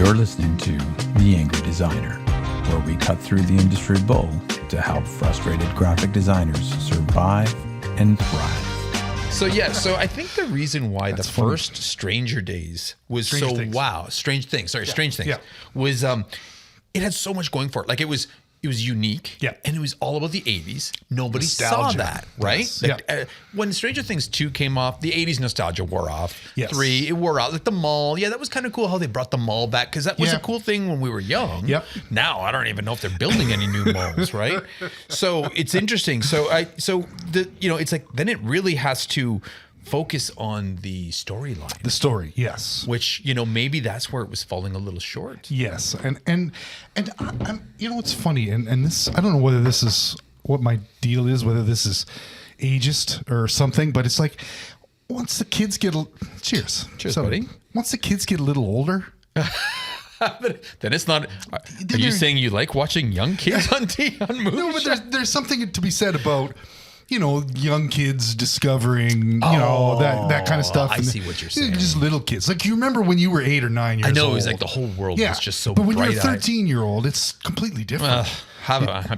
You're listening to The Angry Designer, where we cut through the industry bull to help frustrated graphic designers survive and thrive. So I think the reason why the first Stranger Days was Strange Things was it had so much going for it. Like it was unique, and it was all about the 80s. Nobody saw that, right? Yes. Like, when Stranger Things 2 came off, the 80s nostalgia wore off. Yes. 3, it wore out. Like the mall, that was kind of cool how they brought the mall back, because that was a cool thing when we were young. Yep. Now I don't even know if they're building any new malls, right? So it's interesting. It's like then it really has to focus on the storyline. The story, yes. Which, maybe that's where it was falling a little short. Yes. And I'm it's funny, and this, I don't know whether this is what my deal is, whether this is ageist or something, but it's like once the kids get cheers, buddy. Once the kids get a little older, then it's not. Are you saying you like watching young kids on movies? No, but there's something to be said about young kids discovering, that kind of stuff. I see what you're saying. Just little kids. Like, you remember when you were 8 or 9 years old? I know, it was like the whole world was just so but when bright-eyed. you're a 13-year-old, it's completely different.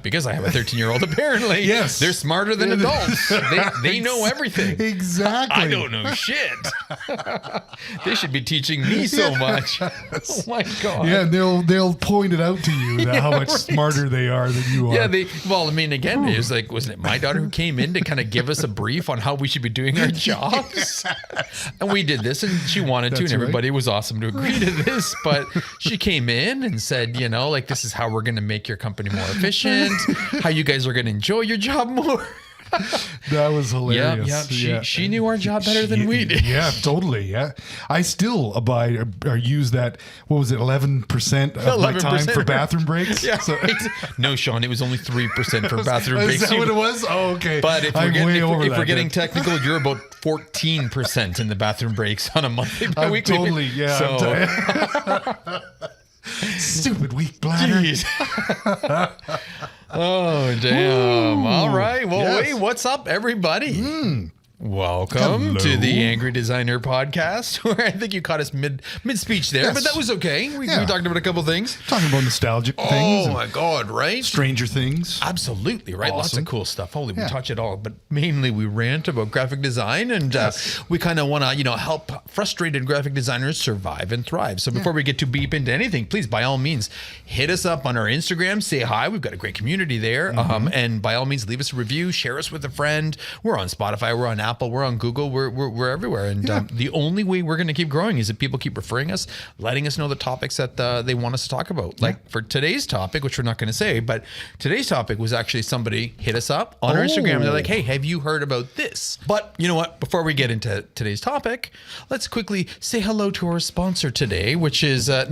Because I have a 13-year-old, apparently. Yes. They're smarter than adults. They know everything. Exactly. I don't know shit. They should be teaching me so much. Oh my God. Yeah, they'll point it out to you how much smarter they are than you are. Yeah, it was like, wasn't it my daughter who came in to kind of give us a brief on how we should be doing our jobs? And we did this, and she wanted to, and everybody was awesome to agree to this, but she came in and said, this is how we're going to make your company more efficient, how you guys are going to enjoy your job more. That was hilarious. She knew our job better than we did. Yeah, totally. Yeah, I still abide or use that. What was it? 11% of my time for bathroom breaks. Yeah. So, no, Sean, it was only 3% for bathroom breaks. Is that what it was? Oh, okay. But if we're getting technical, you're about 14% in the bathroom breaks on a monthly, weekly. Totally. Yeah. So. Stupid weak bladder. Oh, damn. Ooh, all right. Well, yes. wait, what's up, everybody? Welcome to the Angry Designer podcast, where I think you caught us mid-speech there, but that was okay. We talked about a couple things. Talking about nostalgic things. Oh, my God, right? Stranger Things. Absolutely, right? Awesome. Lots of cool stuff. We touch it all, but mainly we rant about graphic design, and we kind of want to, help frustrated graphic designers survive and thrive. So before we get too deep into anything, please, by all means, hit us up on our Instagram, say hi. We've got a great community there. And by all means, leave us a review, share us with a friend. We're on Spotify, we're on Apple, we're on Google, we're everywhere. And the only way we're going to keep growing is if people keep referring us, letting us know the topics that they want us to talk about. Like for today's topic, which we're not going to say, but today's topic was actually somebody hit us up on our Instagram. They're like, hey, have you heard about this? But you know what? Before we get into today's topic, let's quickly say hello to our sponsor today, which is our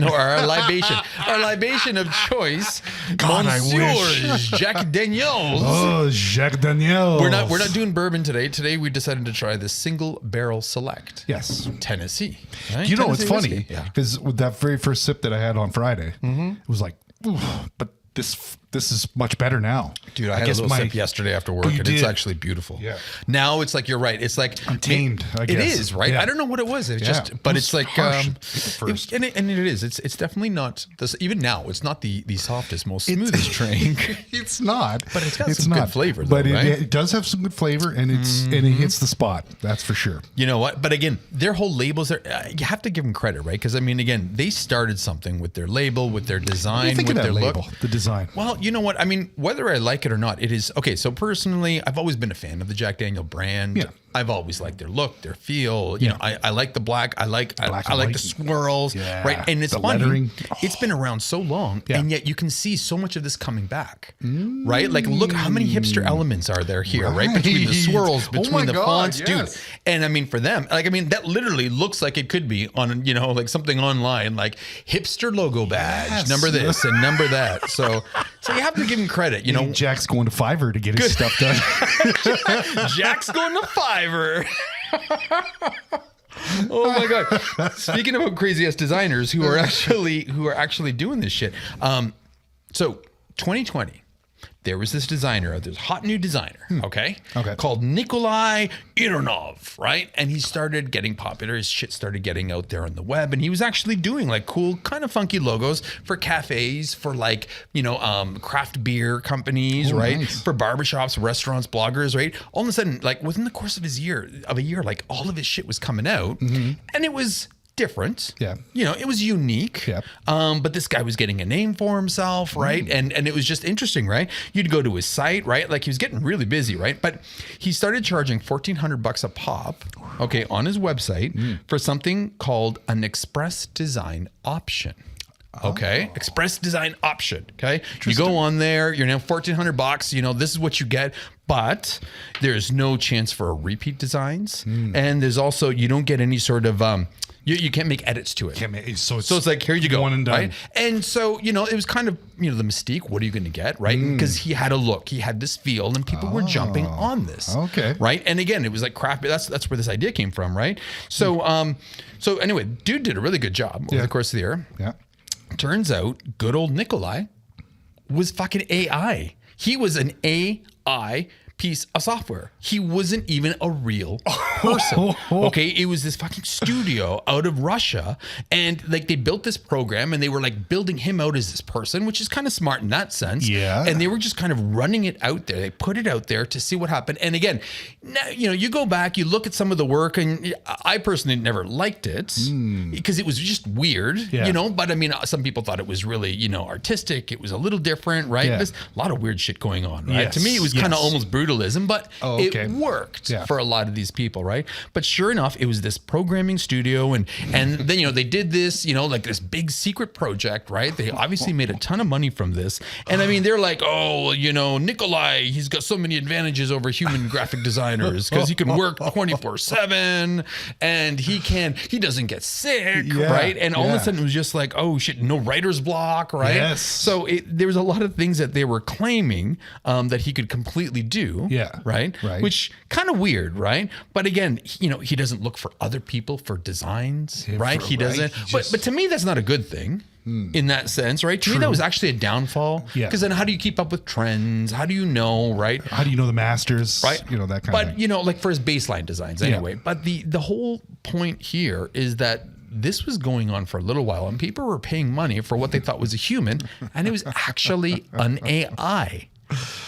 libation. Our libation of choice, God, Monsieur Jack Daniels. Oh, Jack Daniels. We're not doing bourbon today. Today we decided to try the Single Barrel Select. Yes. Tennessee. Right? You know, Tennessee it's funny whiskey. because with that very first sip that I had on Friday, it was like, ooh, but this is much better now. Dude, I had a little sip yesterday after work, and it's actually beautiful. Yeah. Now it's like, you're right. It's like I'm tamed, I guess. It is, right? Yeah. I don't know what it was. It's just, but it's like harsh at first. and it is. It's definitely not this. Even now, it's not the softest, most smoothest drink. It's not, but it's got some good flavor. Though, but right? it does have some good flavor, and it hits the spot. That's for sure. You know what? But again, their whole labels are. You have to give them credit, right? Because I mean, again, they started something with their label, with their design, with their label, look, the design. Well, you know what? I mean, whether I like it or not, it is okay. So personally, I've always been a fan of the Jack Daniel brand. Yeah. I've always liked their look, their feel. You know, I like the black. I like the swirls, right? And it's funny. Lettering. It's been around so long, and yet you can see so much of this coming back, right? Like, look how many hipster elements are there here, right? Between the swirls, between the fonts, dude. And I mean, for them, like, I mean, that literally looks like it could be on, like something online, like hipster logo badge, number this and number that. So you have to give him credit. You know, Jack's going to Fiverr to get his stuff done. Jack's going to Fiverr. Oh my God! Speaking about crazy ass designers who are actually doing this shit. So 2020, there was this designer, this hot new designer, okay, called Nikolai Iranov, right? And he started getting popular. His shit started getting out there on the web, and he was actually doing like cool, kind of funky logos for cafes, for like, you know, craft beer companies, right? Nice. For barbershops, restaurants, bloggers, right? All of a sudden, like within the course of a year, like all of his shit was coming out, and it was different. Yeah. You know, it was unique. Yeah. But this guy was getting a name for himself, right? And it was just interesting, right? You'd go to his site, right? Like he was getting really busy, right? But he started charging $1,400 a pop, okay, on his website for something called an express design option. Okay. Express design option. Okay. You go on there, you're now $1,400. You know, this is what you get, but there's no chance for repeat designs. And there's also, you don't get any sort of, you can't make edits to it. So it's like, here you go. One and done. Right? And so, you know, it was kind of, you know, the mystique. What are you going to get? Right. Because he had a look, he had this feel, and people were jumping on this. Okay. Right. And again, it was like craft. That's where this idea came from. Right. So, so anyway, dude did a really good job over the course of the year. Yeah. Turns out good old Nikolai was fucking AI. He was an AI piece of software. He wasn't even a real person. Okay, it was this fucking studio out of Russia, and like they built this program, and they were like building him out as this person, which is kind of smart in that sense. Yeah. And they were just kind of running it out there. They put it out there to see what happened. And again, now, you know, you go back, you look at some of the work, and I personally never liked it because it was just weird, you know. But I mean, some people thought it was really, you know, artistic. It was a little different, right? Yeah. There's a lot of weird shit going on, right? Yes. To me, it was kind of almost brutalism, but okay. it worked for a lot of these people, right? But sure enough, it was this programming studio, and then, you know, they did this, you know, like this big secret project, right? They obviously made a ton of money from this, and I mean, they're like, oh, you know, Nikolai, he's got so many advantages over human graphic designers because he can work 24/7, and he doesn't get sick, right? And all of a sudden, it was just like, oh shit, no writer's block, right? Yes. So there was a lot of things that they were claiming that he could completely do. Right. Which kind of weird, right? But again, you know, he doesn't look for other people for designs, right? He doesn't. But to me, that's not a good thing. In that sense, right? To me, that was actually a downfall. Because then how do you keep up with trends? How do you know, right? How do you know the masters? Right. You know, that kind of thing. But, you know, like for his baseline designs anyway. But the whole point here is that this was going on for a little while, and people were paying money for what they thought was a human, and it was actually an AI.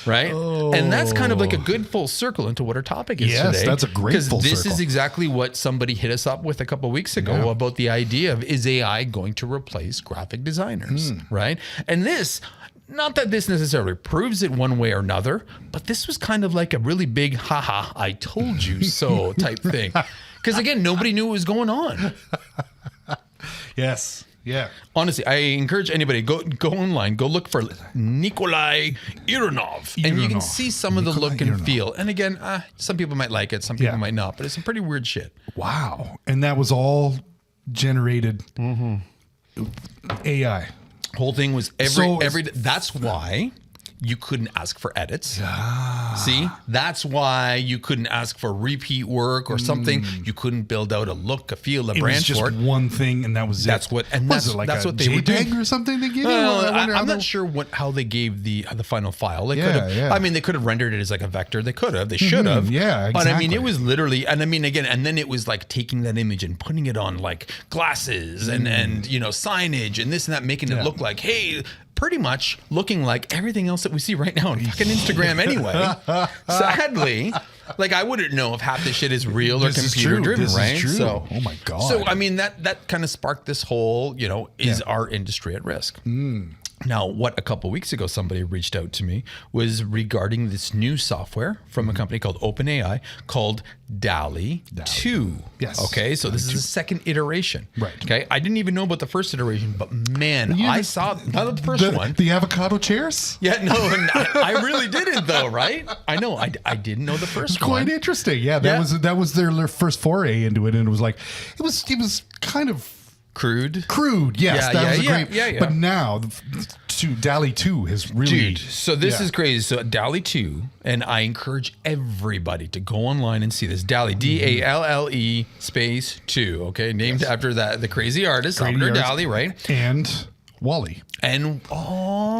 Right. And that's kind of like a good full circle into what our topic is today. Yes, that's a great full circle. Because this is exactly what somebody hit us up with a couple of weeks ago about the idea of, is AI going to replace graphic designers? Right. And this, not that this necessarily proves it one way or another, but this was kind of like a really big, haha, I told you so type thing. Because again, nobody knew what was going on. Yes. Yeah. Honestly, I encourage anybody, go online, go look for Nikolai Iranov, and you can see some of the look and feel. And again, some people might like it, some people might not, but it's some pretty weird shit. Wow. And that was all generated AI. Whole thing was every. That's why you couldn't ask for edits. See, that's why you couldn't ask for repeat work or something. You couldn't build out a look, a feel, a brand for it. It was just one thing, and that was that's it. What, and that's it like that's a what they were doing. JPEG or something they give you? I'm not sure how they gave the final file. They could have. I mean, they could have rendered it as like a vector. They could have. They should have. Yeah, exactly. But I mean, it was literally, and I mean, again, and then it was like taking that image and putting it on like glasses and you know, signage and this and that, making it look like, hey, pretty much looking like everything else that we see right now on fucking Instagram anyway. Sadly, like I wouldn't know if half this shit is real or computer driven, right? So, oh my God. So, I mean, that kind of sparked this whole, you know, is our industry at risk? Now, what a couple of weeks ago somebody reached out to me was regarding this new software from a company called OpenAI called DALL-E 2. Yes. Okay, so this is the second iteration. Right. Okay, I didn't even know about the first iteration, but man, I saw not the first one. The avocado chairs? Yeah, no, I really didn't though, right? I know, I didn't know the first one. Quite interesting. Yeah, that was their first foray into it, and it was like it was kind of Crude. Yes, that was a great. Yeah. But now, DALL-E 2 has really. Dude, so this is crazy. So DALL-E 2, and I encourage everybody to go online and see this. DALL-E, DALLE space 2. Okay, named after the crazy artist, Salvador Dali, right? And Wally. And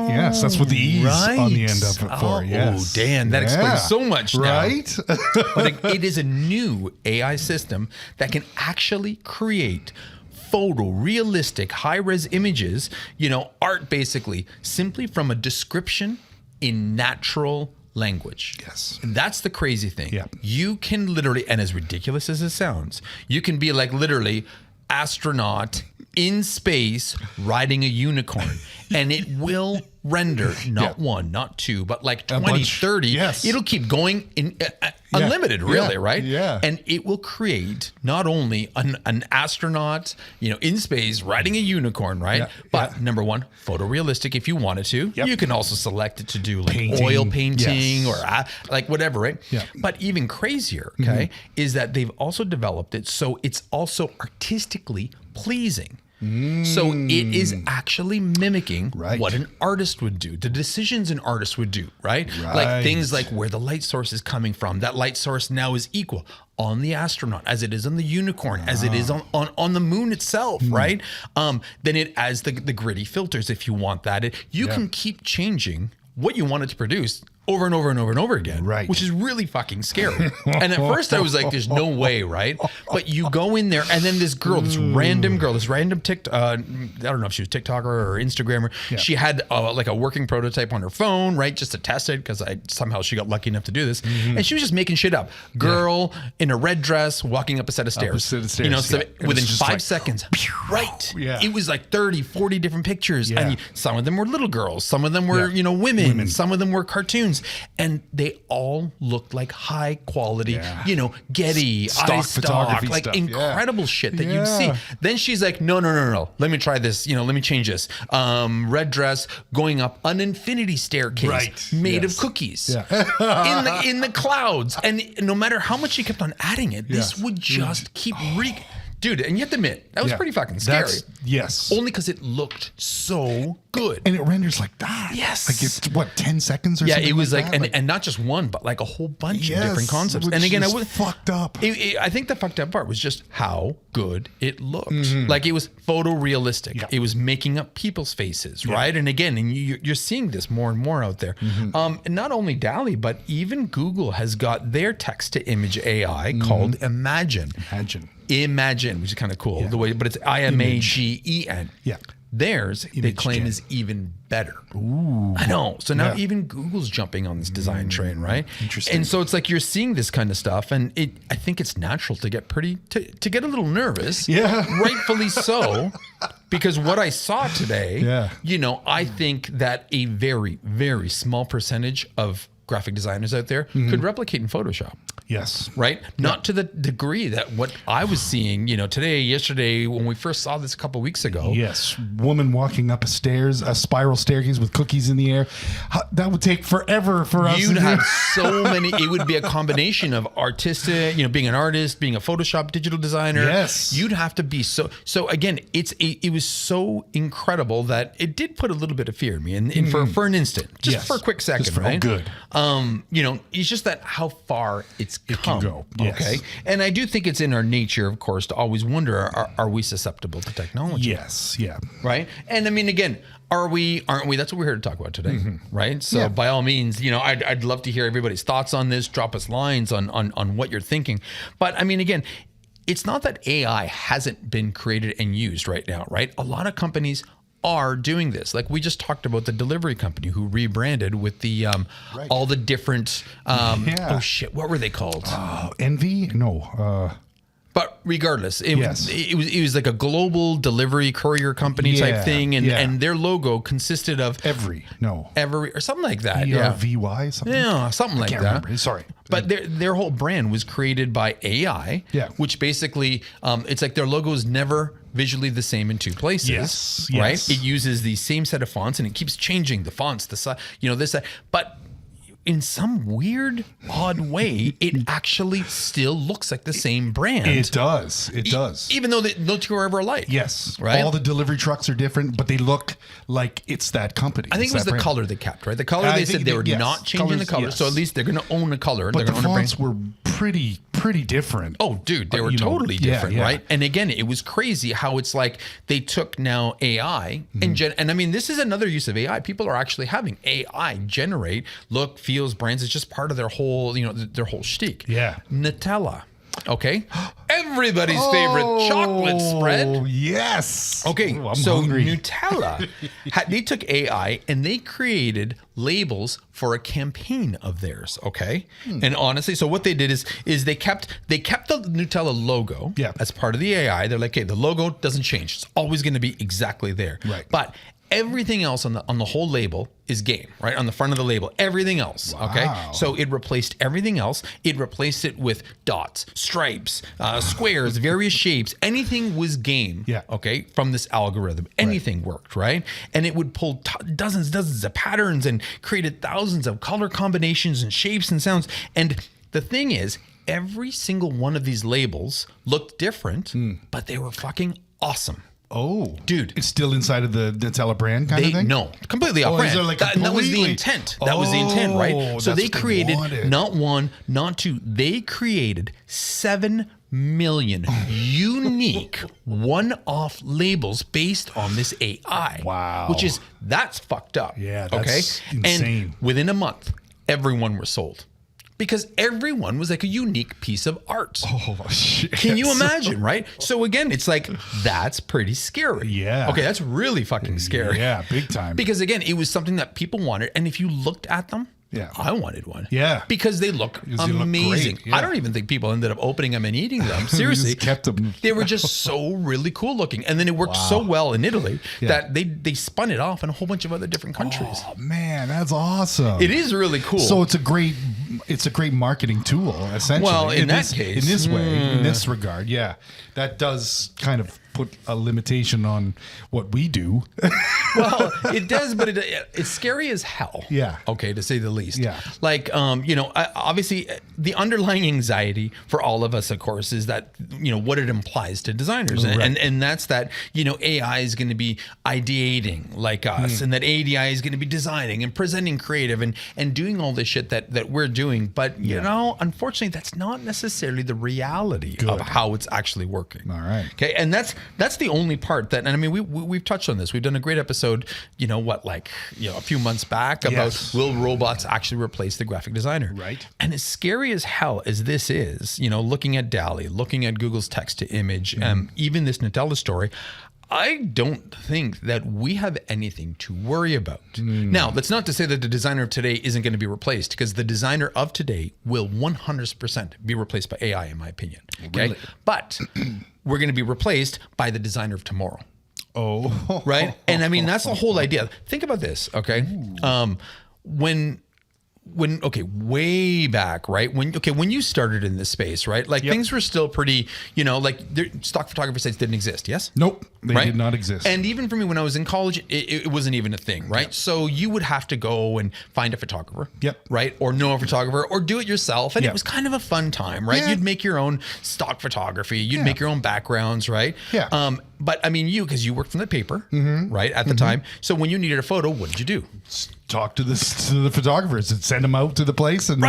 Yes, that's what the E's on the end of it for. Yes. Oh, Dan, that explains so much now. Right? But it is a new AI system that can actually create photorealistic high-res images, art basically, simply from a description in natural language. Yes. And that's the crazy thing. Yeah. You can literally, and as ridiculous as it sounds, you can be like literally astronaut in space riding a unicorn, and it will render not one, not two, but like 20, 30. Yes. It'll keep going in unlimited, really, right? Yeah. And it will create not only an astronaut, in space riding a unicorn, right? Yeah. But number one, photorealistic if you wanted to. Yep. You can also select it to do like Painting. oil painting Yes. or like whatever, right? Yeah. But even crazier, okay, is that they've also developed it so it's also artistically pleasing. So it is actually mimicking what an artist would do, the decisions an artist would do, right? Like things like where the light source is coming from. That light source now is equal on the astronaut as it is on the unicorn, as it is on the moon itself, right? Then it adds the gritty filters if you want that. You can keep changing what you want it to produce over and over and over and over again, right? Which is really fucking scary. And at first I was like, there's no way, right? But you go in there and then this random TikTok, I don't know if she was TikToker or Instagrammer. Yeah. She had like a working prototype on her phone, right? Just to test it because somehow she got lucky enough to do this. And she was just making shit up. Girl in a red dress walking up a set of stairs. So within 5 seconds, right? Yeah. It was like 30, 40 different pictures. Yeah. And some of them were little girls. Some of them were, women. Some of them were cartoons. And they all looked like high quality, Getty, stock photography like stuff. Incredible shit that you'd see. Then she's like, no. Let me try this. Let me change this. Red dress going up an infinity staircase made of cookies in the clouds. And no matter how much she kept on adding it, this would just keep Dude, and you have to admit, that was pretty fucking scary. Yes. Only because it looked so good. And it renders like that. Yes. Like it's 10 seconds or something? Yeah, it was like, that? and not just one, but like a whole bunch of different concepts. And again, I was fucked up. I think the fucked up part was just how good it looked. Like it was photorealistic. Yeah. It was making up people's faces, right? And again, you're seeing this more and more out there. And not only Dalle, but even Google has got their text to image AI called Imagen. Imagen, which is kind of cool. The way, but it's IMAGEN. Yeah. Theirs, they claim, is even better. Ooh. I know. So now even Google's jumping on this design train, right? Interesting. And so it's like you're seeing this kind of stuff, and I think it's natural to get to get a little nervous. Yeah. Rightfully so. Because what I saw today, I think that a very, very small percentage of graphic designers out there could replicate in Photoshop. Yes. Right? Not to the degree that what I was seeing, today, yesterday, when we first saw this a couple of weeks ago. Yes. Woman walking up a spiral staircase with cookies in the air. That would take forever for us. You'd have so many. It would be a combination of artistic, being an artist, being a Photoshop digital designer. Yes. You'd have to be so again, it was so incredible that it did put a little bit of fear in me and for an instant, just for a quick second, right? Good. It's just that how far it can go. Yes. Okay. And I do think it's in our nature, of course, to always wonder, are we susceptible to technology? Yes. Yeah. Right. And I mean, again, aren't we? That's what we're here to talk about today. Right. So by all means, I'd love to hear everybody's thoughts on this. Drop us lines on what you're thinking. But I mean, again, it's not that AI hasn't been created and used right now, right? A lot of companies are doing this. Like we just talked about the delivery company who rebranded with the all the different oh shit, what were they called? Envy? No. But regardless, it was like a global delivery courier company type thing, and their logo consisted of Every or something like that. ERVY, something. Yeah, something like that. Remember. Sorry. But their whole brand was created by AI, which basically it's like their logo is never visually the same in two places, right? It uses the same set of fonts and it keeps changing the fonts, the size, this, that. But in some weird, odd way, it actually still looks like the same brand. It does. It does. Even though the two are ever alike. Yes. Right? All the delivery trucks are different, but they look like it's that company. I think it was the color they kept, right? The color, they said they were not changing the color. Yes. So at least they're going to own a color. But they're the fonts were pretty different. Oh, dude, they were totally different, right? And again, it was crazy how it's like they took now AI and I mean, this is another use of AI. People are actually having AI generate look, feels, brands. It's just part of their whole, their whole shtick. Yeah. Nutella. Okay. Everybody's favorite chocolate spread. Oh, yes. Okay. Ooh, I'm so hungry. Nutella, they took AI and they created labels for a campaign of theirs. Okay. And honestly, so what they did is they kept the Nutella logo as part of the AI. They're like, okay, the logo doesn't change. It's always going to be exactly there. Right. But everything else on the whole label is game, right? On the front of the label, everything else. Wow. Okay. So it replaced everything else. It replaced it with dots, stripes, squares, various shapes. Anything was game. Yeah. Okay. From this algorithm, anything worked, right? And it would pull dozens of patterns and created thousands of color combinations and shapes and sounds. And the thing is, every single one of these labels looked different, but they were fucking awesome. Oh, dude, it's still inside of the Nutella brand kind of thing. No, completely off brand. Like that was the intent. That was the intent, right? So they created not one, not two. They created 7 million unique one-off labels based on this AI. Wow, that's fucked up. Yeah, that's insane. And within a month, everyone was sold. Because everyone was like a unique piece of art. Oh, shit. Can you imagine, right? So again, it's like, that's pretty scary. Yeah. Okay, that's really fucking scary. Yeah, big time. Because again, it was something that people wanted. And if you looked at them, I wanted one. Yeah. Because they look amazing. Look great. Yeah. I don't even think people ended up opening them and eating them. Seriously. Just kept them. They were just so really cool looking. And then it worked so well in Italy that they spun it off in a whole bunch of other different countries. Oh man, that's awesome. It is really cool. So it's a great marketing tool, essentially. Well, in this way, in this regard, that does kind of put a limitation on what we do. Well, it does, but it's scary as hell. Yeah. Okay, to say the least. Yeah. Like, obviously, the underlying anxiety for all of us, of course, is that what it implies to designers, and that's that AI is going to be ideating like us, and that ADI is going to be designing and presenting creative and doing all this shit that we're doing. But unfortunately, that's not necessarily the reality of how it's actually working. All right. Okay, and that's the only part that, and I mean, we've touched on this. We've done a great episode, a few months back about will robots actually replace the graphic designer? Right. And as scary as hell as this is, looking at Dalle, looking at Google's text to image, even this Nutella story, I don't think that we have anything to worry about. Now, that's not to say that the designer of today isn't going to be replaced, because the designer of today will 100% be replaced by AI, in my opinion. Okay. Really? But we're going to be replaced by the designer of tomorrow. Oh, right. And I mean, that's the whole idea. Think about this. Okay. Way back, right? When you started in this space, right? Like things were still pretty, stock photography sites didn't exist. Yes? Nope. They did not exist. And even for me, when I was in college, it wasn't even a thing, right? Yep. So you would have to go and find a photographer. Yep. Right. Or know a photographer or do it yourself. And it was kind of a fun time, right? Yeah. You'd make your own stock photography. You'd make your own backgrounds, right? Yeah. But I mean, because you worked from the paper, right, at the time. So when you needed a photo, what did you do? Talk to the photographers and send them out to the place and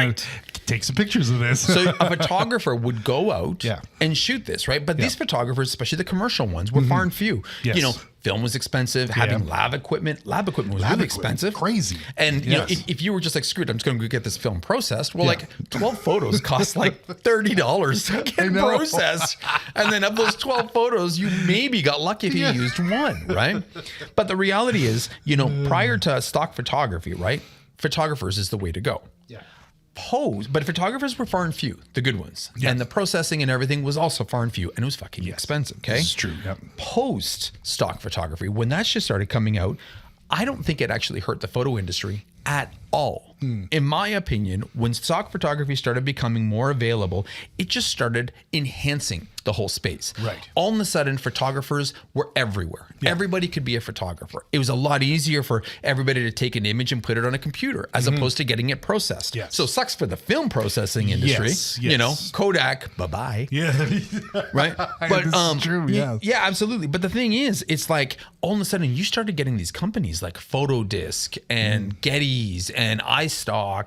take some pictures of this. So a photographer would go out and shoot this, right? But these photographers, especially the commercial ones, were far and few. Yes. Film was expensive. Having lab equipment was really expensive. Crazy. And if you were just like, screw it, I'm just going to go get this film processed. Well, like 12 photos cost like $30 to get processed. And then of those 12 photos, you maybe got lucky if you used one, right? But the reality is, prior to stock photography, right? Photographers is the way to go. Yeah. But photographers were far and few, the good ones. Yeah. And the processing and everything was also far and few, and it was fucking expensive, okay? It's true, yep. Post stock photography, when that shit started coming out, I don't think it actually hurt the photo industry at all. In my opinion, when stock photography started becoming more available, it just started enhancing the whole space. Right. All of a sudden, photographers were everywhere. Yeah. Everybody could be a photographer. It was a lot easier for everybody to take an image and put it on a computer as opposed to getting it processed. Yes. So it sucks for the film processing industry. Yes, You know, yes. Kodak, bye-bye. Yeah. Right? But This is true, yeah. yeah, absolutely. But the thing is, it's like all of a sudden you started getting these companies like Photodisc and Getty's and iStock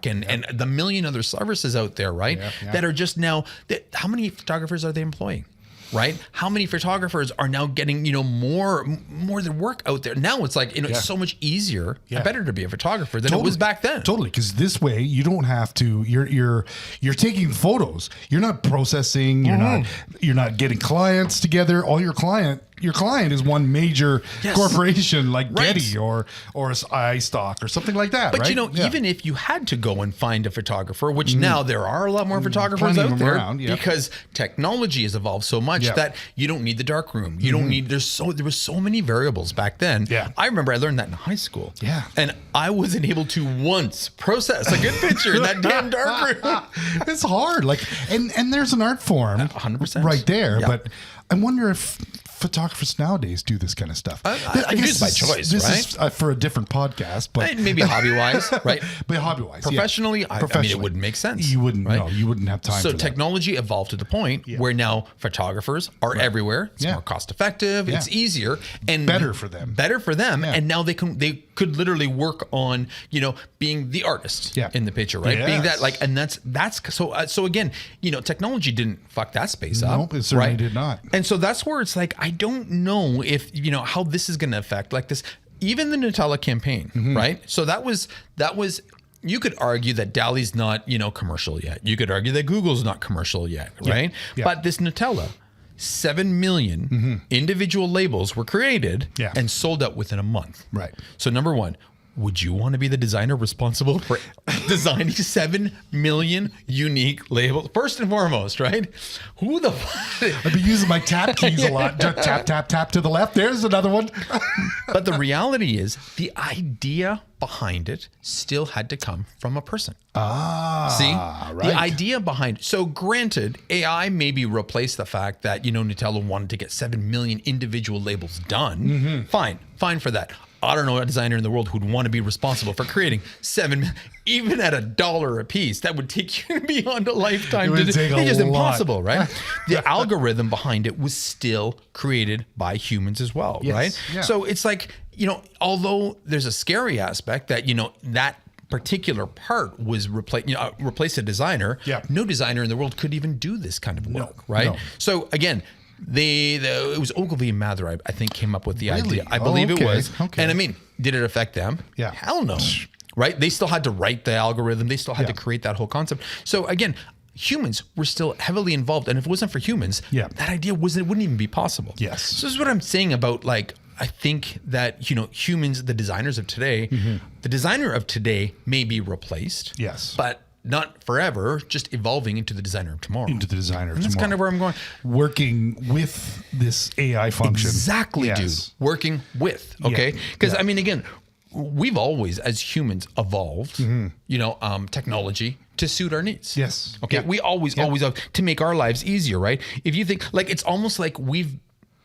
and the million other services out there, right? Yeah. That are just now, how many photographers are they employing? Right? How many photographers are now getting, more of their work out there? Now it's like, it's so much easier and better to be a photographer than it was back then. Totally, because this way you don't have to. You're taking photos. You're not processing. You're not getting clients together. All your client is one major corporation like Getty or iStock or something like that. But right? even if you had to go and find a photographer, which now there are a lot more photographers Plenty out of them there, around, because technology has evolved so much that you don't need the dark room. You don't need. There was so many variables back then. Yeah. I remember I learned that in high school. Yeah. And I wasn't able to once process a good picture in that damn dark room. It's hard. And there's an art form, 100%. right there. Yeah. But I wonder if photographers nowadays do this kind of stuff. I guess it's by choice, this right? is for a different podcast, but Maybe hobby-wise, right? But hobby-wise, Professionally, I mean, it wouldn't make sense. You wouldn't. right? No, you wouldn't have time. So for that. technology evolved to the point where now photographers are everywhere. It's more cost effective. It's easier and Better for them. Yeah. And now they could literally work on being the artist in the picture, right? Being that and that's so again, technology didn't fuck that space up. Nope, it certainly did not. And so that's where it's like I don't know if how this is going to affect like this. Even the Nutella campaign, right? So that was. You could argue that DALL-E's not, commercial yet. You could argue that Google's not commercial yet, right? Yeah. But this Nutella, 7 million individual labels were created and sold out within a month. Right. So number one, would you want to be the designer responsible for designing 7 million unique labels? First and foremost, right? Who the fuck? I've been using my tap keys a lot. Just tap, tap, tap to the left. There's another one. But the reality is the idea behind it still had to come from a person. See? Right. The idea behind. So granted, AI maybe replaced the fact that, Nutella wanted to get 7 million individual labels done. Fine for that. I don't know a designer in the world who'd want to be responsible for creating 7, even at $1 a piece. That would take you beyond a lifetime. It would take a it's just lot. impossible, right? The algorithm behind it was still created by humans as well, right? Yeah. So it's like, although there's a scary aspect that, that particular part was replace a designer. Yeah. No designer in the world could even do this kind of work, right? no. So again, it was Ogilvy and Mather, I think, came up with the Really? idea. I believe it was. Okay. And I mean, did it affect them? Yeah. Hell no. Right? They still had to write the algorithm. They still had to create that whole concept. So again, humans were still heavily involved. And if it wasn't for humans, that idea wouldn't even be possible. Yes. So this is what I'm saying about I think that, humans, the designers of today, the designer of today may be replaced. Yes. But not forever, just evolving into the designer of tomorrow. Into the designer of And that's tomorrow. kind of where I'm going. Working with this AI function. Exactly, Yes. dude. Working with, okay? Because, I mean, again, we've always, as humans, evolved, technology to suit our needs. Yes. Okay? Yeah. We always have to make our lives easier, right? If you think, it's almost like we've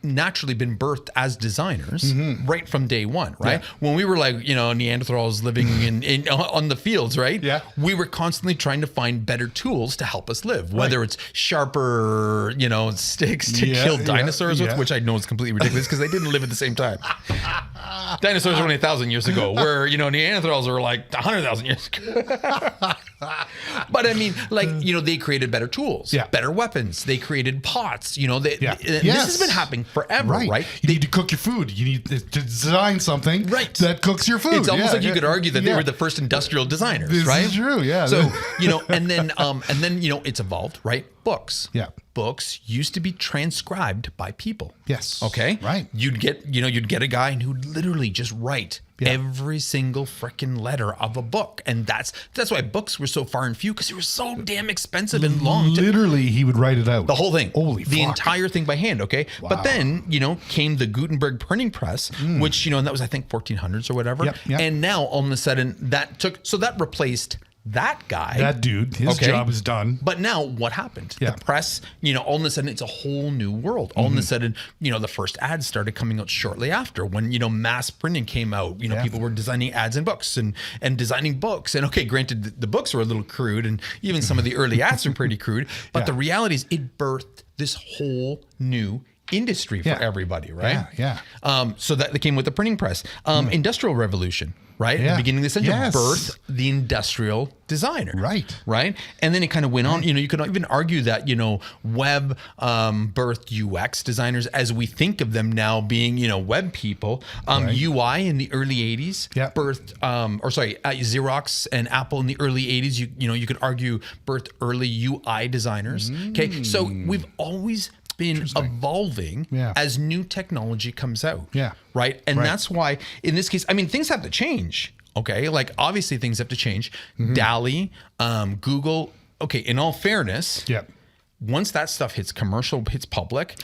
naturally been birthed as designers right from day one, right? Yeah. When we were Neanderthals living in on the fields, right? Yeah. We were constantly trying to find better tools to help us live, whether it's sharper, sticks to kill dinosaurs with, which I know is completely ridiculous because they didn't live at the same time. Dinosaurs were only 1,000 years ago, where, Neanderthals are 100,000 years ago. But I mean, they created better tools, better weapons. They created pots, This has been happening forever, right? You need to cook your food. You need to design something that cooks your food. It's almost like you could argue that they were the first industrial designers, This right? is true, yeah. So, and then it's evolved, right? books. Yeah. Books used to be transcribed by people. Yes. Okay. Right. You'd get a guy who'd literally just write every single freaking letter of a book. And that's why books were so far and few, because they were so damn expensive and long. Literally, he would write it out. The whole thing. Holy The fuck. entire thing by hand, okay? Wow. But then, came the Gutenberg printing press, which, and that was, I think, 1400s or whatever. Yep. And now, all of a sudden, that replaced that guy. That dude, his job is done. But now what happened? Yeah. The press, all of a sudden it's a whole new world. All of a sudden, the first ads started coming out shortly after when, mass printing came out. People were designing ads in books and designing books. And okay, granted, the books were a little crude and even some of the early ads were pretty crude. But the reality is it birthed this whole new industry for everybody, right? Yeah. So that came with the printing press. Industrial revolution, right? At the beginning of the century, birthed the industrial designer. Right. And then it kind of went on. You could even argue that, web birthed UX designers as we think of them now being, web people. UI in the early 80s birthed, Xerox and Apple in the early 80s, you could argue birthed early UI designers. Okay. So we've always been evolving as new technology comes out. Right. And that's why in this case, things have to change. Okay. Like obviously things have to change. DALL-E, Google. Okay. In all fairness, once that stuff hits commercial, hits public,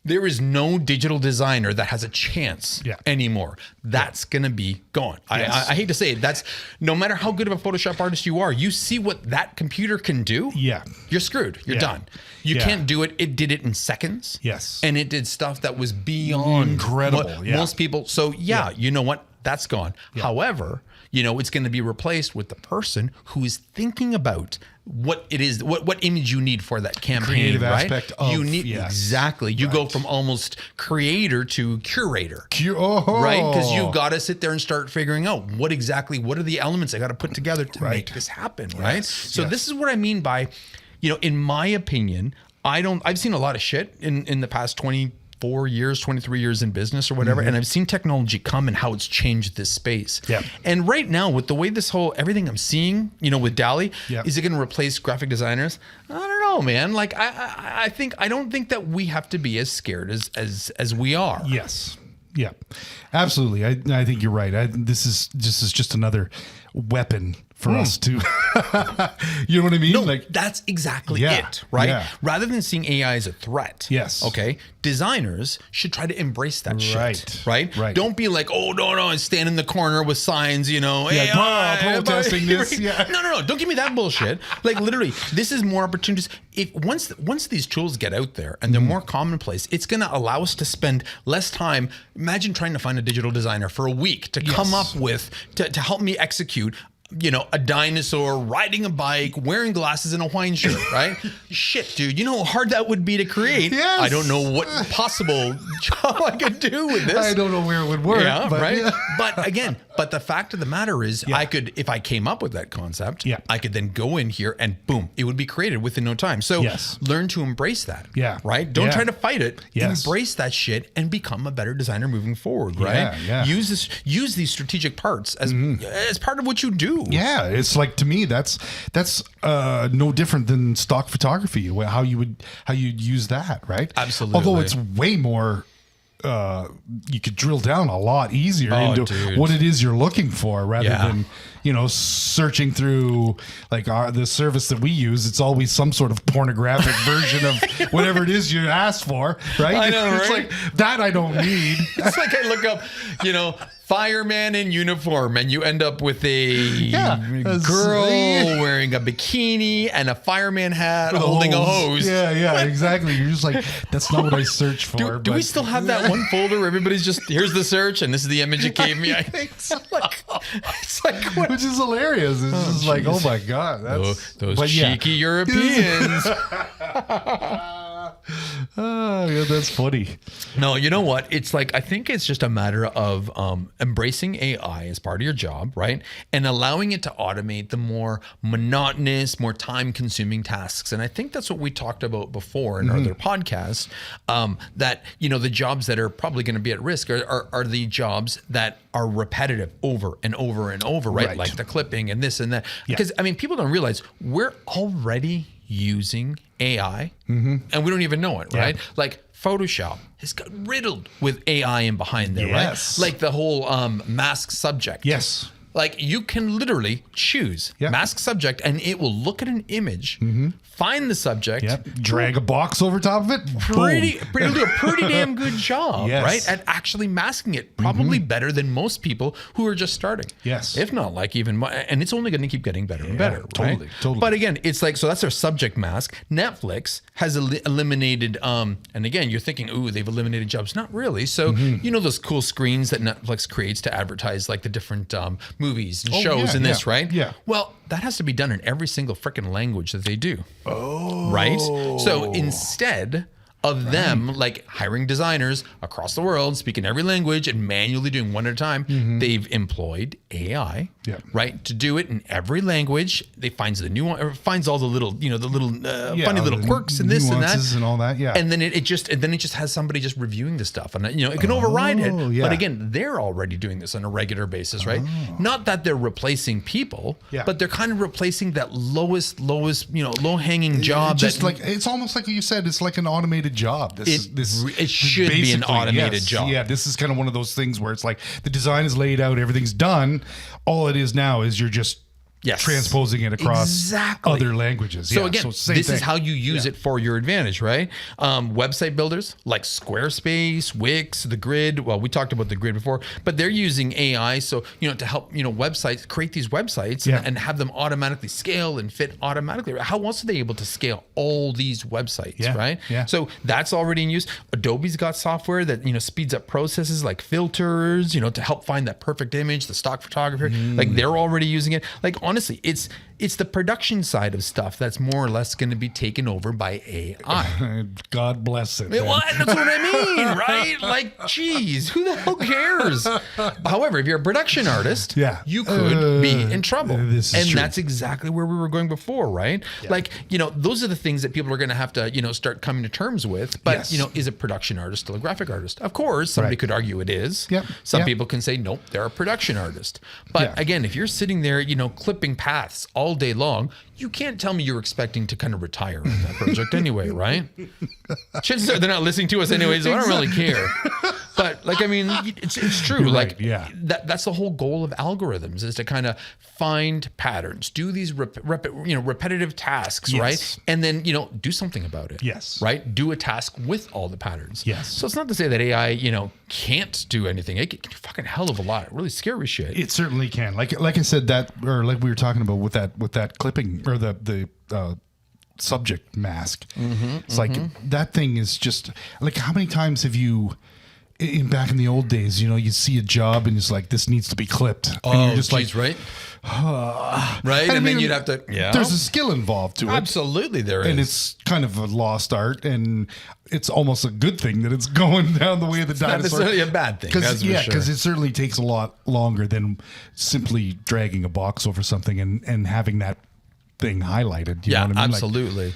there is no digital designer that has a chance anymore. That's going to be gone. I hate to say it. That's no matter how good of a Photoshop artist you are, you see what that computer can do. You're screwed. You're done. You can't do it. It did it in seconds. And it did stuff that was beyond incredible. Most people. So you know what? That's gone. However, it's going to be replaced with the person who is thinking about what it is, what image you need for that campaign, creative right? aspect of, you need exactly. You go from almost creator to curator, right? Because you got to sit there and start figuring out what are the elements I got to put together to make this happen, right? So this is what I mean by, in my opinion, I've seen a lot of shit in the past 24 years, 23 years in business or whatever. And I've seen technology come and how it's changed this space. And right now with the way everything I'm seeing, with DALL-E, is it going to replace graphic designers? I don't know, man. Like I don't think that we have to be as scared as we are. Yeah, absolutely. I think you're right. This is just another weapon for us to, you know what I mean? No, that's exactly it, right? Rather than seeing AI as a threat. Okay. Designers should try to embrace that shit. Right. Don't be like, oh, no, and stand in the corner with signs, AI, protesting this. No. Don't give me that bullshit. Like literally, this is more opportunities. Once these tools get out there and they're more commonplace, it's going to allow us to spend less time. Imagine trying to find a digital designer for a week to come up with, to help me execute a dinosaur riding a bike, wearing glasses and a Hawaiian shirt, right? Shit, dude. You know how hard that would be to create? I don't know what possible job I could do with this. I don't know where it would work. Right? But again, the fact of the matter is I could, if I came up with that concept, I could then go in here and boom, it would be created within no time. So learn to embrace that. Right? Don't try to fight it. Embrace that shit and become a better designer moving forward, right? Use these strategic parts as part of what you do. Yeah, it's like, to me, that's no different than stock photography. How you'd use that, right? Absolutely. Although it's way more. You could drill down a lot easier into what it is you're looking for, rather than searching through like the service that we use. It's always some sort of pornographic version of whatever it is you asked for, right? I know, it's right? like that I don't need. It's like I look up, fireman in uniform, and you end up with a girl wearing a bikini and a fireman hat holding a hose. Yeah, exactly. You're just like, that's not what I searched for. Do we still have that one folder where everybody's just, here's the search and this is the image it gave me? I think so. It's like what? Which is hilarious. It's just like, oh my God. Those cheeky Europeans. Oh, yeah, that's funny. No, you know what? It's like, I think it's just a matter of embracing AI as part of your job, right? And allowing it to automate the more monotonous, more time-consuming tasks. And I think that's what we talked about before in our other podcasts, that, the jobs that are probably going to be at risk are the jobs that are repetitive over and over and over, right? Like the clipping and this and that. Because, people don't realize we're already using AI, and we don't even know it, right? Like Photoshop has got riddled with AI in behind there, Yes. right? Like the whole mask subject. Yes. Like you can literally choose mask subject, and it will look at an image, find the subject, drag a box over top of it. It'll do a pretty damn good job, Yes. right? At actually masking it, probably better than most people who are just starting. Yes. If not like even, and it's only going to keep getting better and better, totally, right? totally. But again, it's like, so that's their subject mask. Netflix has eliminated, and again, you're thinking, ooh, they've eliminated jobs. Not really. So, you know, those cool screens that Netflix creates to advertise like the different movies and shows in this, right? Yeah. Well, that has to be done in every single freaking language that they do. Right? So instead of them like hiring designers across the world, speaking every language and manually doing one at a time, they've employed AI, right, to do it in every language. They finds the new one, or finds all the little, you know, the little funny little quirks and this and that, and all that, and then it just has somebody just reviewing the stuff, and you know, it can override it. But again, they're already doing this on a regular basis, right? Not that they're replacing people, but they're kind of replacing that lowest, you know, low hanging job. Just like it's almost like you said, it's like an automated job. It should be an automated job. Yeah, this is kind of one of those things where it's like the design is laid out, everything's done. All it is now is you're just transposing it across other languages. So again, this is how you use it for your advantage, right? Website builders like Squarespace, Wix, the Grid. Well, we talked about the Grid before, but they're using AI, so you know, to help, you know, websites create these websites and have them automatically scale and fit automatically. How else are they able to scale all these websites, right? So that's already in use. Adobe's got software that, you know, speeds up processes like filters, you know, to help find that perfect image, the stock photography. Like they're already using it. Like honestly, it's the production side of stuff that's more or less going to be taken over by AI. God bless it. Well, that's what I mean, right? Like, geez, who the hell cares? However, if you're a production artist, you could be in trouble. That's exactly where we were going before, right? Like, you know, those are the things that people are going to have to, you know, start coming to terms with. But, you know, is a production artist still a graphic artist? Of course, somebody could argue it is. Some people can say, nope, they're a production artist. But again, if you're sitting there, you know, clipping paths all day long, you can't tell me you're expecting to kind of retire on that project anyway, right? Chances are they're not listening to us anyway, so I don't really care. But like, I mean, it's true. You're like, that's the whole goal of algorithms, is to kind of find patterns, do these repetitive tasks, right? And then, you know, do something about it. Right? Do a task with all the patterns. So it's not to say that AI, you know, can't do anything. It can do fucking hell of a lot. Really scary shit. It certainly can. Like I said, that, or like we were talking about with that clipping or the subject mask. It's like that thing is just like, how many times have you back in the old days, you know, you see a job and it's like, this needs to be clipped. And you're just like, right? Right? And then you'd have to, there's a skill involved to it. Absolutely there is. And it's kind of a lost art, and it's almost a good thing that it's going down the way of the dinosaur. Not necessarily a bad thing. Because it certainly takes a lot longer than simply dragging a box over something and having that thing highlighted. You know what I mean? Absolutely. Like,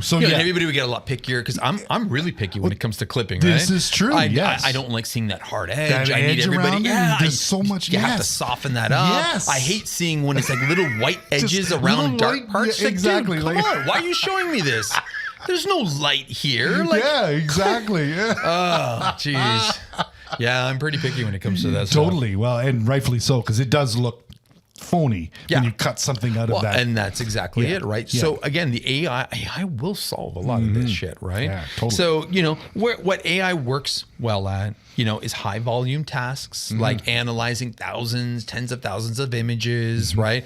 so everybody would get a lot pickier, because I'm really picky when it comes to clipping. This right? is true. I don't like seeing that hard edge. That I need edge everybody. around there's so much. You have to soften that up. I hate seeing when it's like little white edges around dark parts. Like, exactly. Dude, come on. Why are you showing me this? There's no light here. Like, exactly. Oh, jeez. Yeah, I'm pretty picky when it comes to that. Totally. Stuff. Well, and rightfully so, because it does look phony when you cut something out of that. And that's exactly it, right? So again, the AI will solve a lot of this shit, right? Yeah, totally. So, you know, what AI works well at, you know, is high volume tasks, like analyzing thousands, tens of thousands of images, right?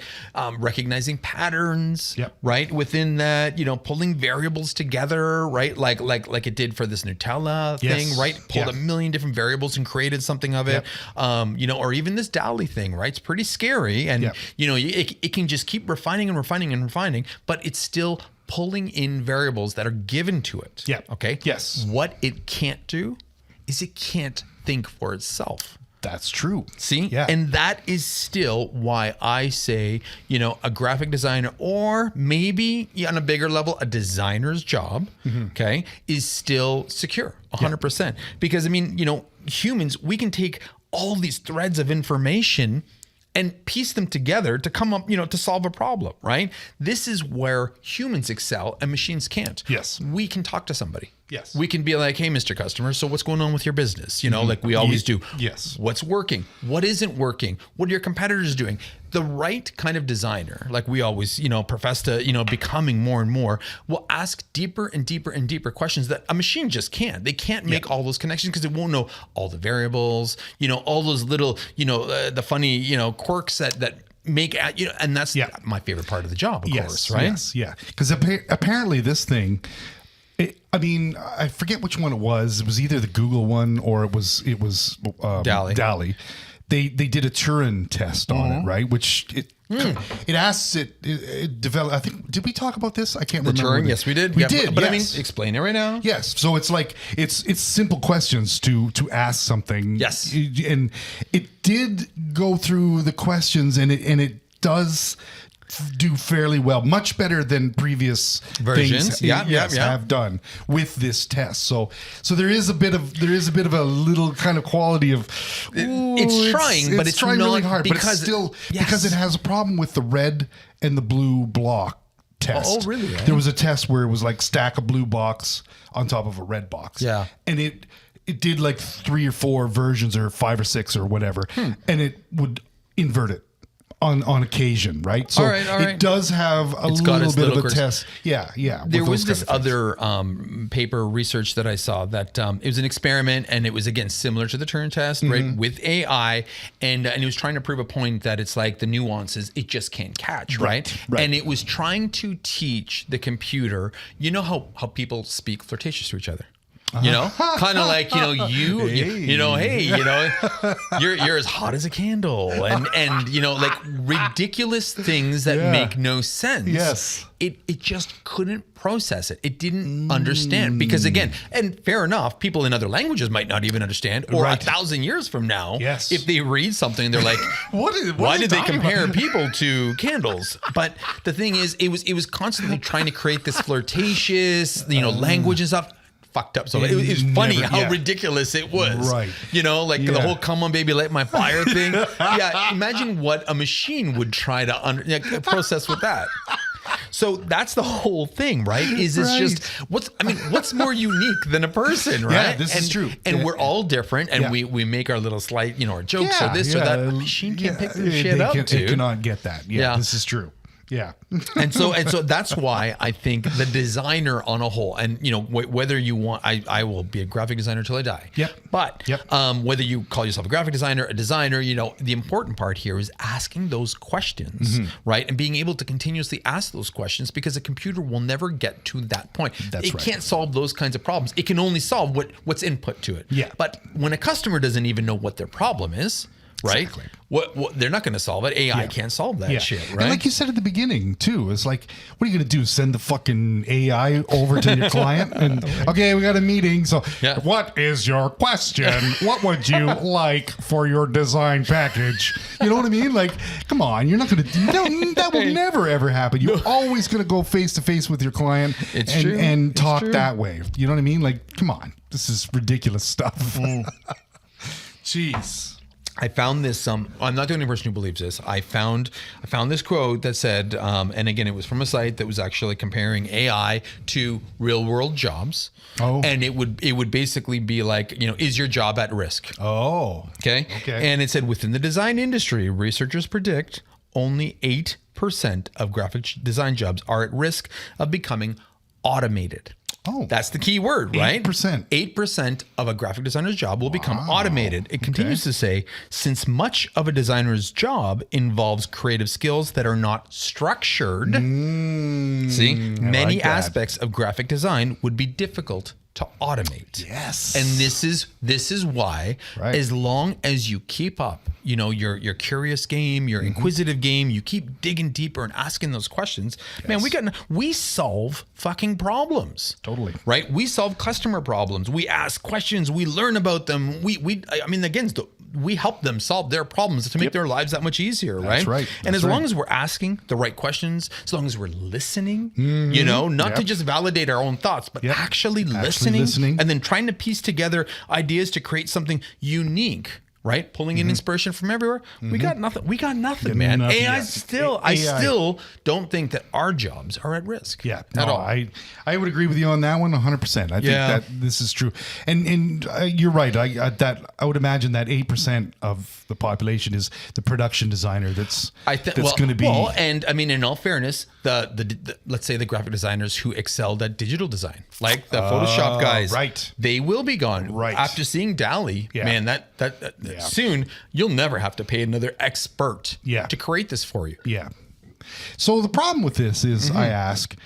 Recognizing patterns, right? Within that, you know, pulling variables together, right? Like it did for this Nutella thing, right? Pulled a million different variables and created something of it. You know, or even this Dalle thing, right? It's pretty scary. And, you know, it can just keep refining and refining and refining, but it's still pulling in variables that are given to it. Okay. What it can't do is it can't think for itself. That's true. See? And that is still why I say, you know, a graphic designer, or maybe on a bigger level, a designer's job, okay, is still secure 100%. Because I mean, you know, humans, we can take all these threads of information and piece them together to come up, to solve a problem, right? This is where humans excel and machines can't. Yes. We can talk to somebody. Yes. We can be like, hey, Mr. Customer, so what's going on with your business? Like we always do. Yes. What's working? What isn't working? What are your competitors doing? The right kind of designer, like we always, profess to, becoming more and more, will ask deeper and deeper and deeper questions that a machine just can't. They can't make all those connections because it won't know all the variables, all those little, the funny, quirks that make, and that's my favorite part of the job, of course, right? Yes, yeah. Because apparently this thing, I forget which one it was. It was either the Google one or it was Dalle. Dalle. They did a Turing test on it, right? Which it asks it develop. I think, did we talk about this? I can't remember. Turing, yes, we did. We did, but yes. Explain it right now. Yes. So it's like it's simple questions to ask something. Yes. And it did go through the questions, and it does do fairly well, much better than previous versions things have done with this test. So there is a bit of a little kind of quality of it's trying, but it's trying not really hard, because but it's still because it has a problem with the red and the blue block test. Oh, really? There was a test where it was like stack a blue box on top of a red box. Yeah. And it did like 3 or 4 versions or 5 or 6 or whatever, and it would invert it on occasion, right? So it does have a little bit of a test. Yeah. There was this other paper research that I saw that it was an experiment, and it was, again, similar to the Turing test, right, with AI, and it was trying to prove a point that it's like the nuances it just can't catch, right? And it was trying to teach the computer, how people speak flirtatious to each other. Kind of like, you're as hot as a candle, and like ridiculous things that make no sense. Yes. It just couldn't process it. It didn't understand, because, again, and fair enough, people in other languages might not even understand, or 1,000 years from now, if they read something, they're like, why did they compare people to candles? But the thing is, it was constantly trying to create this flirtatious, language and stuff. Fucked up. So it was funny how ridiculous it was. Right. The whole "come on, baby, light my fire" thing. Imagine what a machine would try to process with that. So that's the whole thing, right? Is it's just what's more unique than a person, right? Yeah, this is true. And we're all different, and we make our little slight, our jokes or this or that. A machine can't pick this shit up, dude. It cannot get that. Yeah, this is true. Yeah. and so that's why I think the designer on a whole, and whether you want, I will be a graphic designer till I die. Yep. But whether you call yourself a graphic designer, a designer, the important part here is asking those questions, right? And being able to continuously ask those questions, because a computer will never get to that point. It can't solve those kinds of problems. It can only solve what's input to it. Yeah. But when a customer doesn't even know what their problem is, right? Exactly. What they're not going to solve it. AI can't solve that shit, right? And like you said at the beginning too, it's like, what are you going to do? Send the fucking AI over to your client? And okay, we got a meeting. So what is your question? What would you like for your design package? You know what I mean? Like, come on, you're not going to do that. Will never ever happen. You're always going to go face to face with your client and talk that way. You know what I mean? Like, come on, this is ridiculous stuff. Jeez. I found this. I'm not the only person who believes this. I found this quote that said, and again, it was from a site that was actually comparing AI to real world jobs. Oh. And it would basically be like, is your job at risk? Oh. Okay. And it said, within the design industry, researchers predict only 8% of graphic design jobs are at risk of becoming automated. Oh, that's the key word, right? 8%. 8% of a graphic designer's job will become automated. It continues to say, since much of a designer's job involves creative skills that are not structured, many aspects of graphic design would be difficult to automate. Yes. And this is why, as long as you keep up, your curious game, your inquisitive game, you keep digging deeper and asking those questions, man, we solve fucking problems. Totally. Right? We solve customer problems. We ask questions, we learn about them. We help them solve their problems to make their lives that much easier, right? That's right. And as long as we're asking the right questions, as long as we're listening, not to just validate our own thoughts, but actually listening, and then trying to piece together ideas to create something unique, right? Pulling in inspiration from everywhere. We got nothing. We got nothing, man. nothing AI yet. still, I still don't think that our jobs are at risk. Yeah, at all. I would agree with you on that one 100%. I think that this is true, and you're right. I would imagine that 8% of the population is the production designer. That's going to be. Well, and I mean, in all fairness, the let's say the graphic designers who excelled at digital design, like the Photoshop guys, right? They will be gone. Right. After seeing Dalle, man, that soon you'll never have to pay another expert to create this for you. Yeah. So the problem with this is, I ask,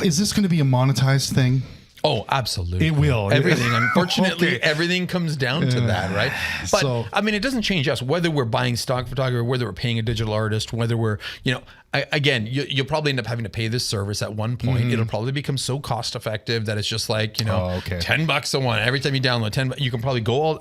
is this going to be a monetized thing? Oh, absolutely. It will. Everything, unfortunately, everything comes down to that, right? But I mean, it doesn't change us, whether we're buying stock photography, whether we're paying a digital artist, whether we're, you'll probably end up having to pay this service at one point. It'll probably become so cost effective that it's just like, $10 a one. Every time you download 10, you can probably go all,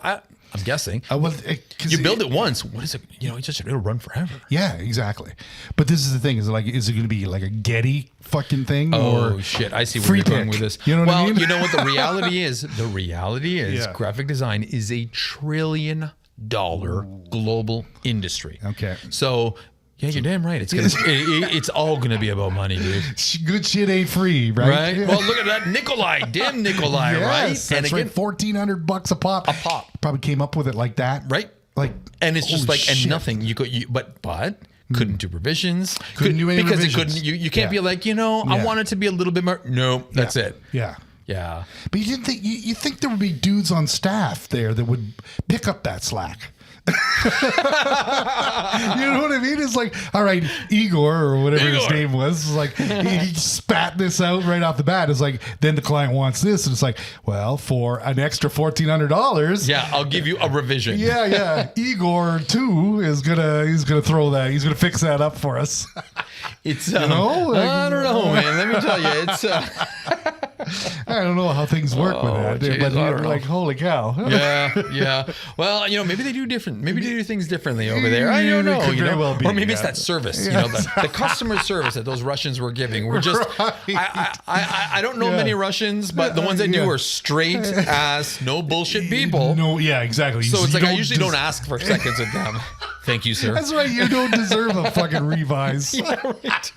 I'm guessing. You build it once. What is it? It'll run forever. Yeah, exactly. But this is the thing: is it going to be like a Getty fucking thing? Oh shit! I see where you're going with this. You know what I mean? You know what the reality is? The reality is, graphic design is a $1 trillion global industry. Okay. So. Yeah, you're damn right. It's all gonna be about money, dude. Good shit ain't free, right? Right. Well, look at that Nikolai, damn Nikolai, right? That's and again, $1,400 a pop. A pop. Probably came up with it like that, right? Like, and it's just like shit. And nothing. But couldn't do revisions. Couldn't do any because revisions. It couldn't. You can't be like I want it to be a little bit more. No, that's it. Yeah. Yeah. But you didn't think you think there would be dudes on staff there that would pick up that slack. You know what I mean? It's like, all right, Igor or whatever his name was, it's like he spat this out right off the bat. It's like, then the client wants this, and it's like, well, for an extra $1,400, I'll give you a revision. Igor too he's gonna throw that. He's gonna fix that up for us. It's I don't know, man. Let me tell you, it's. I don't know how things work with that, geez, but you're like, holy cow. Yeah. Well, maybe they do different. Maybe they do things differently over there. I don't know. Could very well be, or maybe it's that service. The customer service that those Russians were giving. We're just. I don't know many Russians, but the ones I do are straight ass, no bullshit people. No, yeah, exactly. So it's like I usually don't ask for seconds with them. Thank you, sir. That's right. You don't deserve a fucking revise. Yeah, right.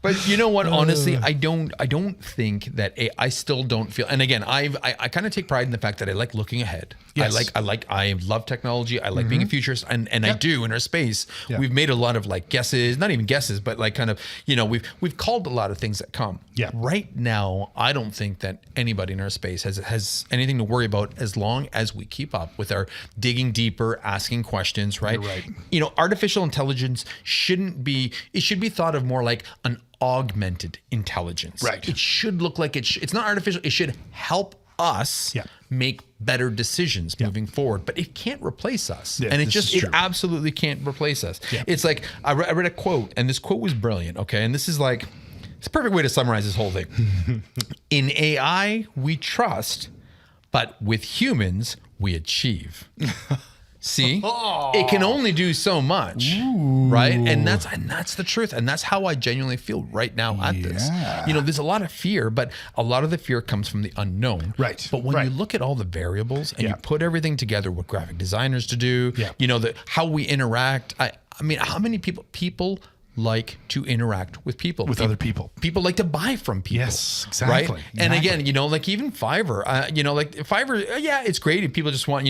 But you know what? Honestly, I don't think that I still don't feel. And again, I kind of take pride in the fact that I like looking ahead. Yes. I love technology. I like being a futurist, and I do in our space. We've made a lot of like guesses, not even guesses, but like kind of we've called a lot of things that come. Yeah. Right now, I don't think that anybody in our space has anything to worry about as long as we keep up with our digging deeper, asking questions. Right. You're right. Artificial intelligence shouldn't be. It should be thought of more like an augmented intelligence. Right. It should look like it's not artificial. It should help us make better decisions moving forward, but it can't replace us. And it absolutely can't replace us. Yeah. It's like, I read a quote, and this quote was brilliant. Okay. And this is like, it's a perfect way to summarize this whole thing. In AI, we trust, but with humans, we achieve. See, it can only do so much, right? And that's the truth. And that's how I genuinely feel right now at this. There's a lot of fear, but a lot of the fear comes from the unknown. Right. But when you look at all the variables and you put everything together, what graphic designers to do, how we interact. I mean, how many people like to interact with people, with other people. People like to buy from people. Yes, exactly. Right? And again, like even Fiverr, like Fiverr, it's great if people just want,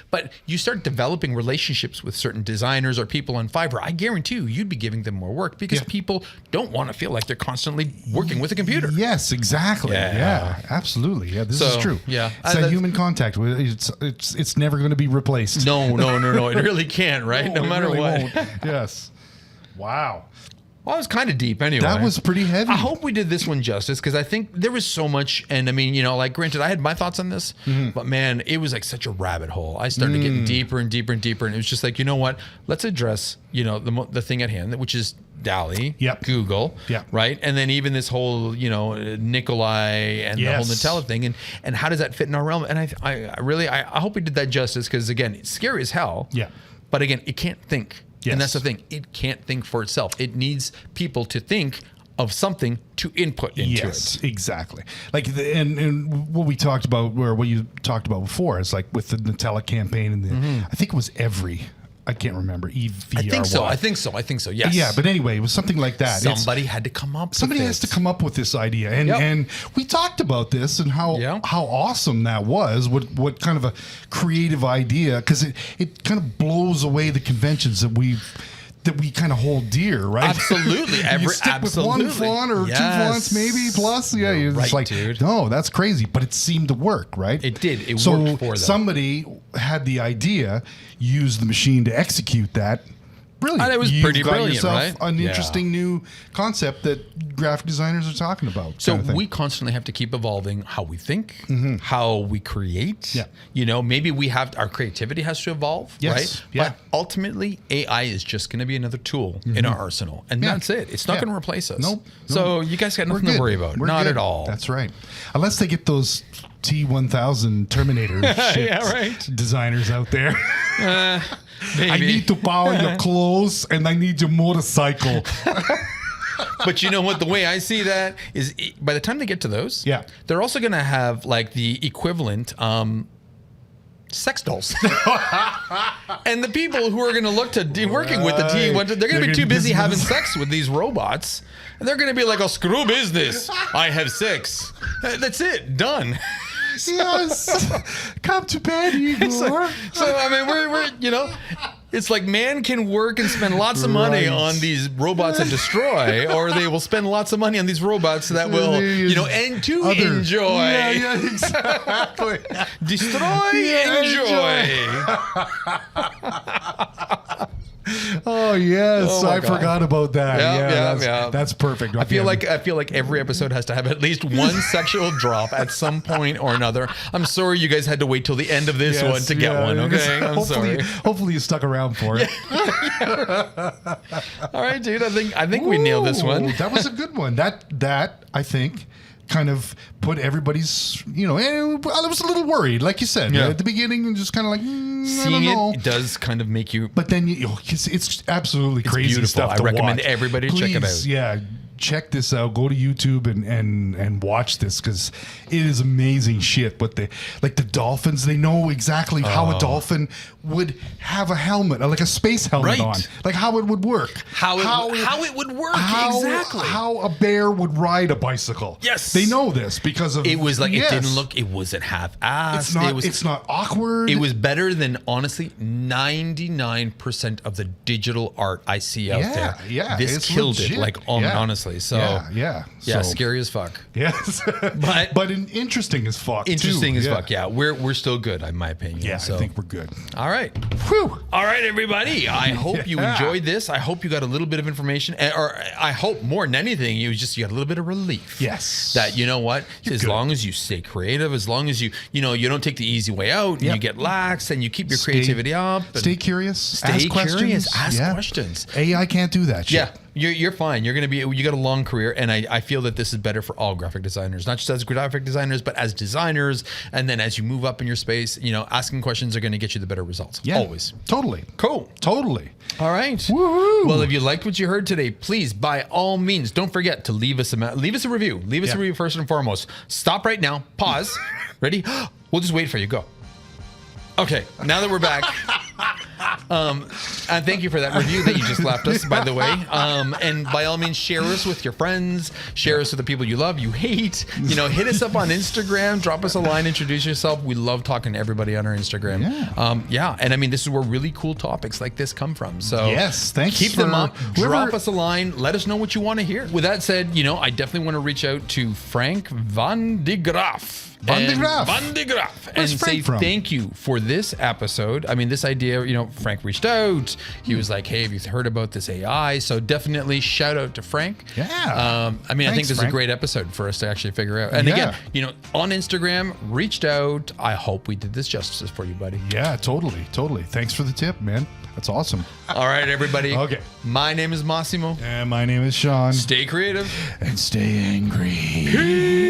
but you start developing relationships with certain designers or people on Fiverr. I guarantee you'd be giving them more work because people don't want to feel like they're constantly working with a computer. Yes, exactly. Yeah, absolutely. Yeah, this is true. Yeah. It's that human contact. It's never going to be replaced. No. It really can't, right? No matter what. Won't. Yes. Wow. Well, it was kind of deep anyway. That was pretty heavy. I hope we did this one justice because I think there was so much. And I mean, like granted, I had my thoughts on this, but man, it was like such a rabbit hole. I started getting deeper and deeper and deeper. And it was just like, you know what? Let's address, the thing at hand, which is Dalle, Google, right? And then even this whole, Nikolai and the whole Nutella thing. And how does that fit in our realm? And I hope we did that justice because, again, it's scary as hell. Yeah. But again, it can't think. Yes. And that's the thing. It can't think for itself. It needs people to think of something to input into Yes, it. exactly. Like and what we talked about, or what you talked about before, is like with the Nutella campaign and I think it was I can't remember. EVRY. I think so. Yes. Yeah, but anyway, it was something like that. Somebody had to come up. Somebody has to come up with this idea, and we talked about this and how awesome that was. What kind of a creative idea? Because it kind of blows away the conventions that we kind of hold dear, right? Absolutely. You stick with one font or two fonts, maybe plus. Yeah, you're just like, dude. No, that's crazy. But it seemed to work, right? It did. It worked for them. Somebody had the idea, used the machine to execute that. Brilliant. And it was pretty brilliant, right? An interesting new concept that graphic designers are talking about. So we constantly have to keep evolving how we think, how we create. Yeah. You know, maybe our creativity has to evolve, right? Yeah. But ultimately, AI is just going to be another tool in our arsenal. And that's it. It's not going to replace us. Nope. So you guys got nothing to worry about. Not at all. That's right. Unless they get those T-1000 Terminator designers out there. Maybe. I need to power your clothes and I need your motorcycle. But you know what? The way I see that is by the time they get to those, they're also going to have like the equivalent sex dolls. And the people who are going to look to working with the T1, they're going to be too busy having sex with these robots. And they're going to be like, oh, screw business. I have sex. That's it. Done. Yes. Come to bed, Igor. So I mean, we're you know, it's like man can work and spend lots of money on these robots that destroy, or they will spend lots of money on these robots that will, you know, and to enjoy. Yeah, exactly. Destroy, enjoy. Oh yes, Oh, my I God. forgot about that. That's perfect. I feel like every episode has to have at least one sexual drop at some point or another. I'm sorry you guys had to wait till the end of this one to get one. Okay, I'm sorry. Hopefully you stuck around for it. All right, dude. I think we nailed this one. That was a good one. That I think kind of put everybody's, you know, I was a little worried, like you said, at the beginning, and just kind of like, seeing it does kind of make you. But then it's absolutely crazy beautiful. stuff. I recommend everybody to check it out. Yeah, check this out. Go to YouTube and watch this, because it is amazing shit. But the dolphins, they know exactly how a dolphin would have a helmet, like a space helmet on, like how it would work, how it would work exactly, how a bear would ride a bicycle. Yes, they know this because of it was like it didn't look. It wasn't half-assed. It's not awkward. It was better than honestly 99% of the digital art I see out there. Yeah, this killed legit. It. Like honestly. So yeah, scary as fuck. Yes, but interesting as fuck. Interesting as fuck. Yeah, we're still good, in my opinion. Yeah, so. I think we're good. All right. Whew. All right, everybody. I hope you enjoyed this. I hope you got a little bit of information, or I hope more than anything, you got a little bit of relief. Yes. That you know what, as long as you stay creative, as long as you don't take the easy way out, and you get lax, and you keep your creativity up. Stay curious. Ask questions. Ask questions. AI can't do that shit. Yeah. You're fine. You got a long career, and I feel that this is better for all graphic designers, not just as graphic designers, but as designers. And then as you move up in your space, asking questions are going to get you the better results. Yeah, always. Totally. Cool. Totally. All right. Woohoo. Well, if you liked what you heard today, please, by all means, don't forget to leave us a review. Leave us a review first and foremost. Stop right now. Pause. Ready? We'll just wait for you. Go. Okay. Now that we're back. And thank you for that review that you just left us, by the way. And by all means, share us with your friends, share us with the people you love, you hate. Hit us up on Instagram, drop us a line, introduce yourself. We love talking to everybody on our Instagram. And I mean, this is where really cool topics like this come from. So yes, thanks. Keep them up. Drop us a line. Let us know what you want to hear. With that said, I definitely want to reach out to Frank van de Graaf. Van de Graaf. And say thank you for this episode. I mean, this idea, Frank reached out. He was like, hey, have you heard about this AI? So definitely shout out to Frank. Yeah. I think this is a great episode for us to actually figure out. And again, on Instagram, reached out. I hope we did this justice for you, buddy. Yeah, totally. Thanks for the tip, man. That's awesome. All right, everybody. Okay. My name is Massimo. And my name is Sean. Stay creative. And stay angry.